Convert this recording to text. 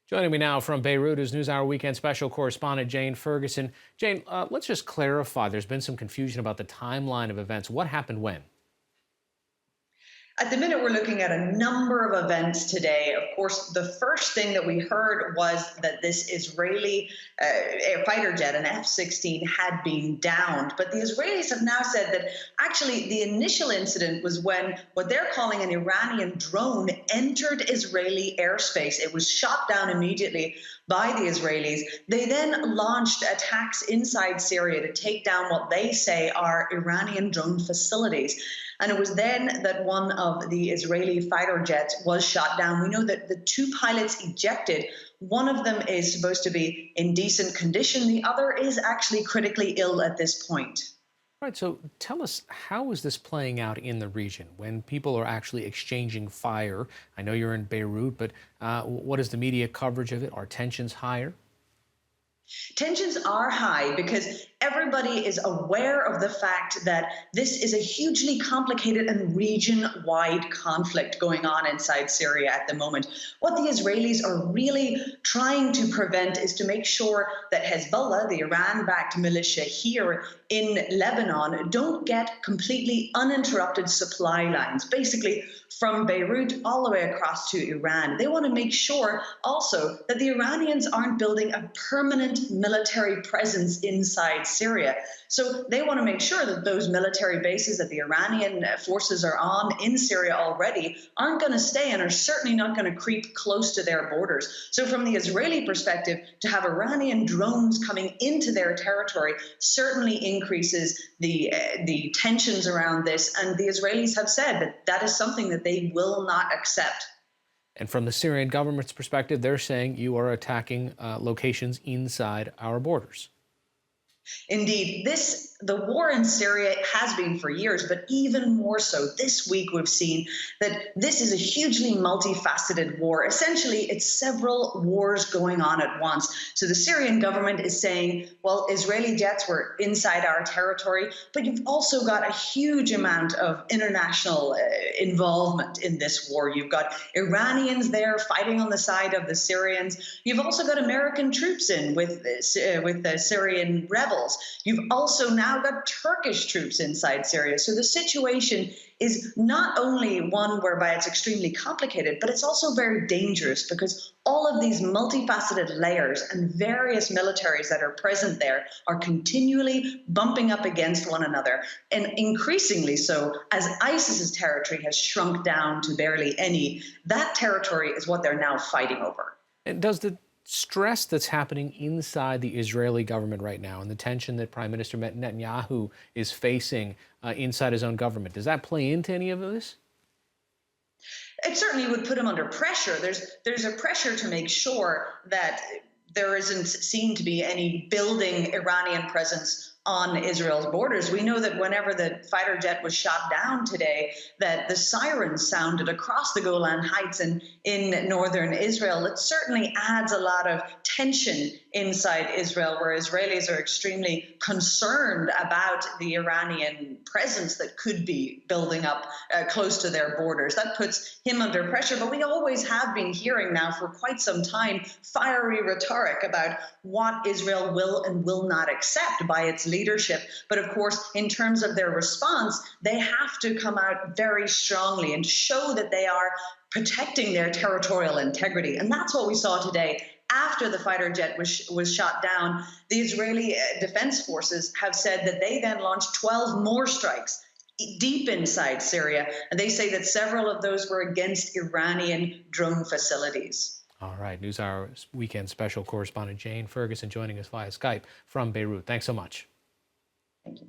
Joining me now from Beirut is NewsHour Weekend Special Correspondent Jane Ferguson. Jane, let's just clarify. There's been some confusion about the timeline of events. What happened when? At the minute, we're looking at a number of events today. Of course, the first thing that we heard was that this Israeli fighter jet, an F-16, had been downed. But the Israelis have now said that actually the initial incident was when what they're calling an Iranian drone entered Israeli airspace. It was shot down immediately by the Israelis. They then launched attacks inside Syria to take down what they say are Iranian drone facilities. And it was then that one of the Israeli fighter jets was shot down. We know that the two pilots ejected. One of them is supposed to be in decent condition. The other is actually critically ill at this point. All right, so tell us, how is this playing out in the region when people are actually exchanging fire? I know you're in Beirut, but what is the media coverage of it? Are tensions higher? Tensions are high because everybody is aware of the fact that this is a hugely complicated and region-wide conflict going on inside Syria at the moment. What the Israelis are really trying to prevent is to make sure that Hezbollah, the Iran-backed militia here in Lebanon, don't get completely uninterrupted supply lines, basically from Beirut all the way across to Iran. They want to make sure also that the Iranians aren't building a permanent military presence inside Syria. So they want to make sure that those military bases that the Iranian forces are on in Syria already aren't going to stay and are certainly not going to creep close to their borders. So from the Israeli perspective, to have Iranian drones coming into their territory certainly increases the tensions around this. And the Israelis have said that that is something that they will not accept. And from the Syrian government's perspective, they're saying you are attacking locations inside our borders. Indeed, the war in Syria has been for years, but even more so this week we've seen that this is a hugely multifaceted war. Essentially, it's several wars going on at once. So the Syrian government is saying, well, Israeli jets were inside our territory, but you've also got a huge amount of international involvement in this war. You've got Iranians there fighting on the side of the Syrians. You've also got American troops in with the Syrian rebels. You've also now got Turkish troops inside Syria. So the situation is not only one whereby it's extremely complicated, but it's also very dangerous because all of these multifaceted layers and various militaries that are present there are continually bumping up against one another, and increasingly so as ISIS's territory has shrunk down to barely any. That territory is what they're now fighting over. And does the stress that's happening inside the Israeli government right now and the tension that Prime Minister Netanyahu is facing inside his own government, does that play into any of this? It certainly would put him under pressure. There's a pressure to make sure that there isn't seen to be any building Iranian presence on Israel's borders. We know that whenever the fighter jet was shot down today, that the sirens sounded across the Golan Heights and in northern Israel. It certainly adds a lot of tension inside Israel, where Israelis are extremely concerned about the Iranian presence that could be building up close to their borders. That puts him under pressure. But we always have been hearing now for quite some time fiery rhetoric about what Israel will and will not accept by its leadership. But of course, in terms of their response, they have to come out very strongly and show that they are protecting their territorial integrity. And that's what we saw today. After the fighter jet was shot down, the Israeli Defense Forces have said that they then launched 12 more strikes deep inside Syria. And they say that several of those were against Iranian drone facilities. All right, NewsHour Weekend Special Correspondent Jane Ferguson joining us via Skype from Beirut. Thanks so much. Thank you.